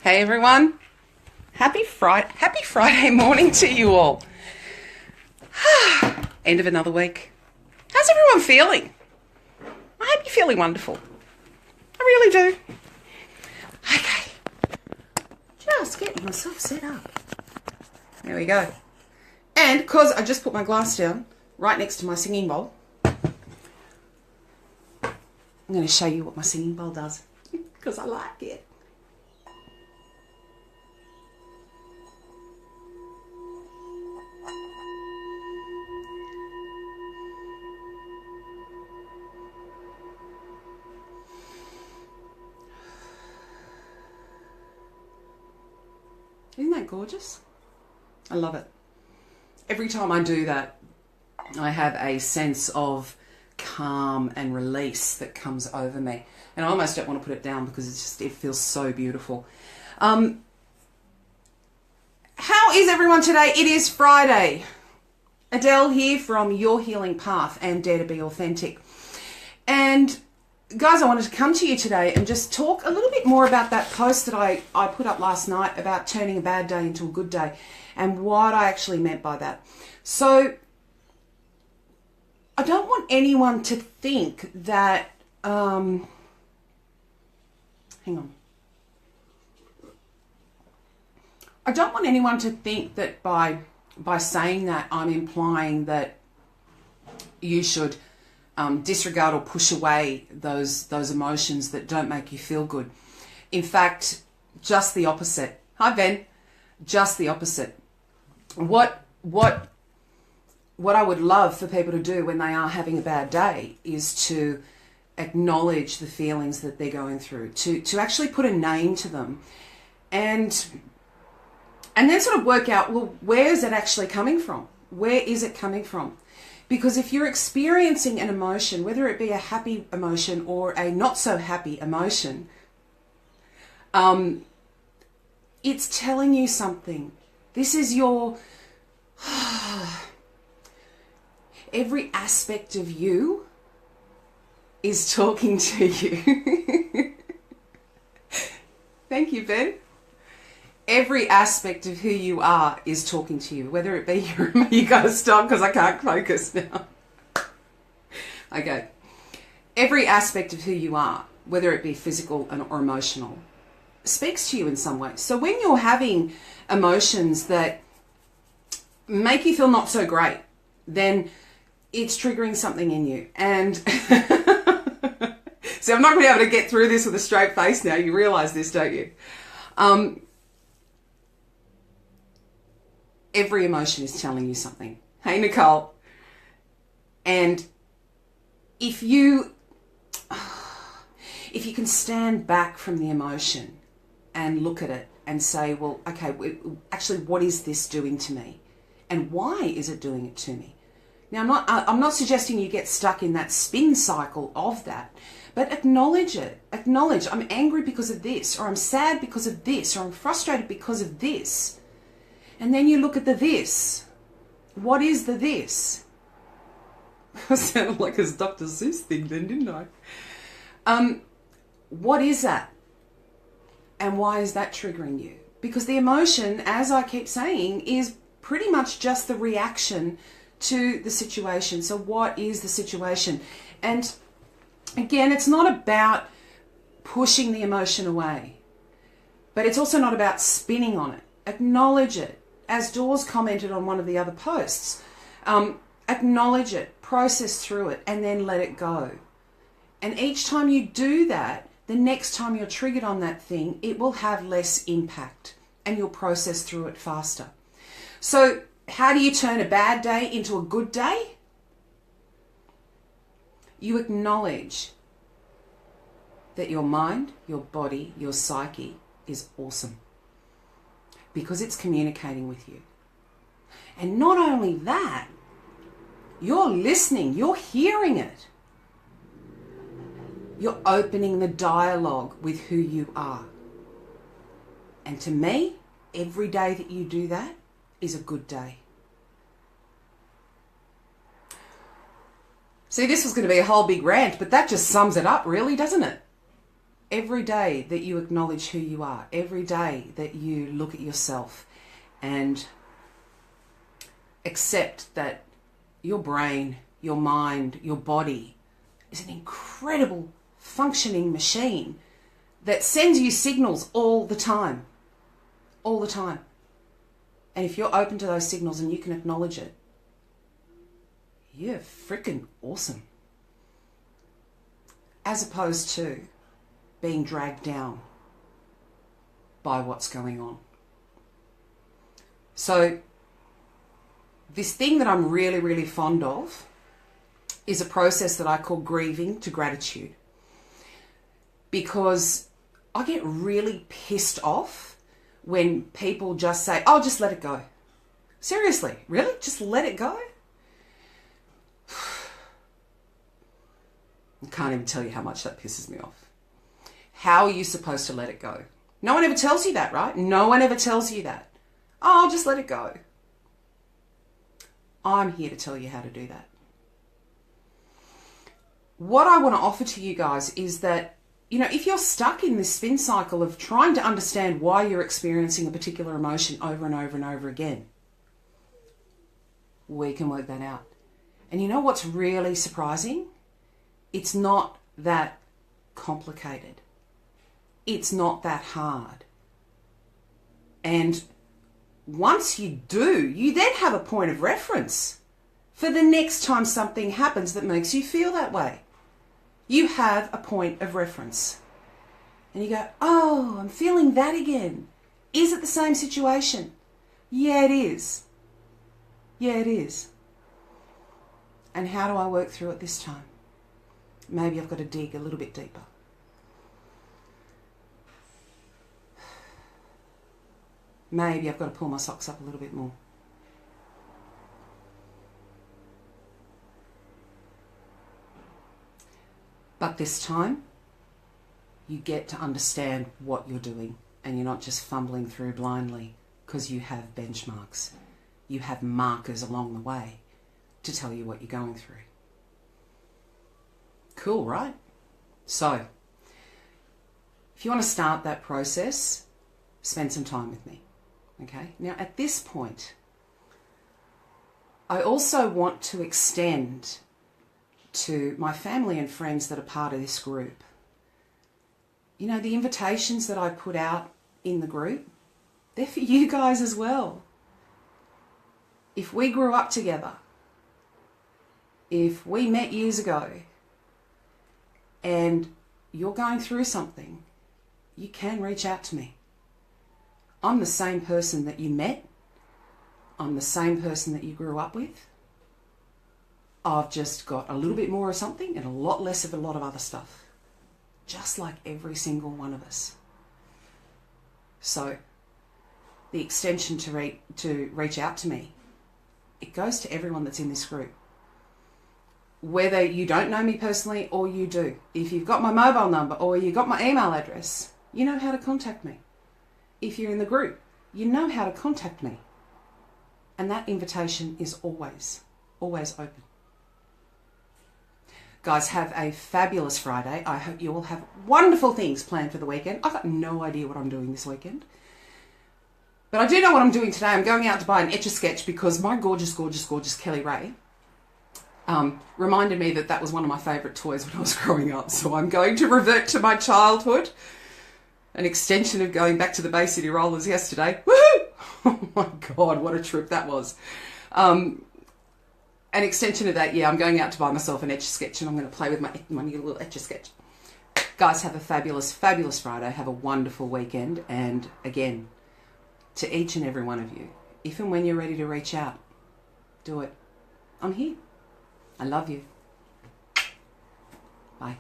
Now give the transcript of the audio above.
Hey everyone, happy Friday morning to you all. End of another week. How's everyone feeling? I hope you're feeling wonderful. I really do. Okay, just getting myself set up. There we go. And because I just put my glass down right next to my singing bowl, I'm going to show you what my singing bowl does because I like it. Isn't that gorgeous? I love it. Every time I do that, I have a sense of calm and release that comes over me. And I almost don't want to put it down because it feels so beautiful. How is everyone today? It is Friday. Adele here from Your Healing Path and Dare to Be Authentic. And guys, I wanted to come to you today and just talk a little bit more about that post that I put up last night about turning a bad day into a good day and what I actually meant by that. So I don't want anyone to think that, hang on. I don't want anyone to think that by saying that I'm implying that you should disregard or push away those emotions that don't make you feel good. In fact, just the opposite. Hi, Ben. Just the opposite. What I would love for people to do when they are having a bad day is to acknowledge the feelings that they're going through, to actually put a name to them, and then sort of work out, well, where is it actually coming from? Where is it coming from? Because if you're experiencing an emotion, whether it be a happy emotion or a not so happy emotion, it's telling you something. This is your... Every aspect of you is talking to you. Thank you, Ben. Every aspect of who you are is talking to you, whether it be you gotta stop because I can't focus now. Okay. Every aspect of who you are, whether it be physical or emotional, speaks to you in some way. So when you're having emotions that make you feel not so great, then it's triggering something in you. And so I'm not going to be able to get through this with a straight face now. You realize this, don't you? Every emotion is telling you something. Hey, Nicole. And if you can stand back from the emotion and look at it and say, well, okay, actually, what is this doing to me? And why is it doing it to me? Now, I'm not suggesting you get stuck in that spin cycle of that, but acknowledge it. Acknowledge, I'm angry because of this, or I'm sad because of this, or I'm frustrated because of this. And then you look at the this. What is the this? I sounded like a Dr. Seuss thing then, didn't I? What is that? And why is that triggering you? Because the emotion, as I keep saying, is pretty much just the reaction to the situation. So what is the situation? And again, it's not about pushing the emotion away, but it's also not about spinning on it. Acknowledge it. As Dawes commented on one of the other posts, acknowledge it, process through it, and then let it go. And each time you do that, the next time you're triggered on that thing, it will have less impact and you'll process through it faster. So how do you turn a bad day into a good day? You acknowledge that your mind, your body, your psyche is awesome because it's communicating with you. And not only that, you're listening, you're hearing it. You're opening the dialogue with who you are. And to me, every day that you do that is a good day. See, this was going to be a whole big rant, but that just sums it up really, doesn't it? every day that you acknowledge who you are, every day that you look at yourself and accept that your brain, your mind, your body is an incredible functioning machine that sends you signals all the time. All the time. And if you're open to those signals and you can acknowledge it, you're freaking awesome. As opposed to being dragged down by what's going on. So this thing that I'm really, really fond of is a process that I call grieving to gratitude. Because I get really pissed off when people just say, oh, just let it go. Seriously, really? Just let it go? I can't even tell you how much that pisses me off. How are you supposed to let it go? No one ever tells you that, right? No one ever tells you that. Oh, just let it go. I'm here to tell you how to do that. What I want to offer to you guys is that, you know, if you're stuck in this spin cycle of trying to understand why you're experiencing a particular emotion over and over and over again, we can work that out. And you know what's really surprising? It's not that complicated. It's not that hard. And once you do, you then have a point of reference for the next time something happens that makes you feel that way. You have a point of reference. And you go, oh, I'm feeling that again. Is it the same situation? Yeah, it is. Yeah, it is. And how do I work through it this time? Maybe I've got to dig a little bit deeper. Maybe I've got to pull my socks up a little bit more. But this time, you get to understand what you're doing and you're not just fumbling through blindly because you have benchmarks. You have markers along the way to tell you what you're going through. Cool, right? So, if you want to start that process, spend some time with me. Okay? Now, at this point, I also want to extend to my family and friends that are part of this group. You know, the invitations that I put out in the group, they're for you guys as well. If we grew up together, if we met years ago, and you're going through something, you can reach out to me. I'm the same person that you met. I'm the same person that you grew up with. I've just got a little bit more of something and a lot less of a lot of other stuff. Just like every single one of us. So, the extension to reach out to me, it goes to everyone that's in this group. Whether you don't know me personally or you do. If you've got my mobile number or you've got my email address, you know how to contact me. If you're in the group, you know how to contact me. And that invitation is always, always open. Guys, have a fabulous Friday. I hope you all have wonderful things planned for the weekend. I've got no idea what I'm doing this weekend. But I do know what I'm doing today. I'm going out to buy an Etch-a-Sketch because my gorgeous, gorgeous, gorgeous Kelly Ray reminded me that that was one of my favourite toys when I was growing up. So I'm going to revert to my childhood. An extension of going back to the Bay City Rollers yesterday. Woohoo! Oh my God, what a trip that was. An extension of that, yeah, I'm going out to buy myself an Etch-a-Sketch and I'm going to play with my new little Etch-a-Sketch. Guys, have a fabulous, fabulous Friday. Have a wonderful weekend. And again, to each and every one of you, if and when you're ready to reach out, do it. I'm here. I love you. Bye.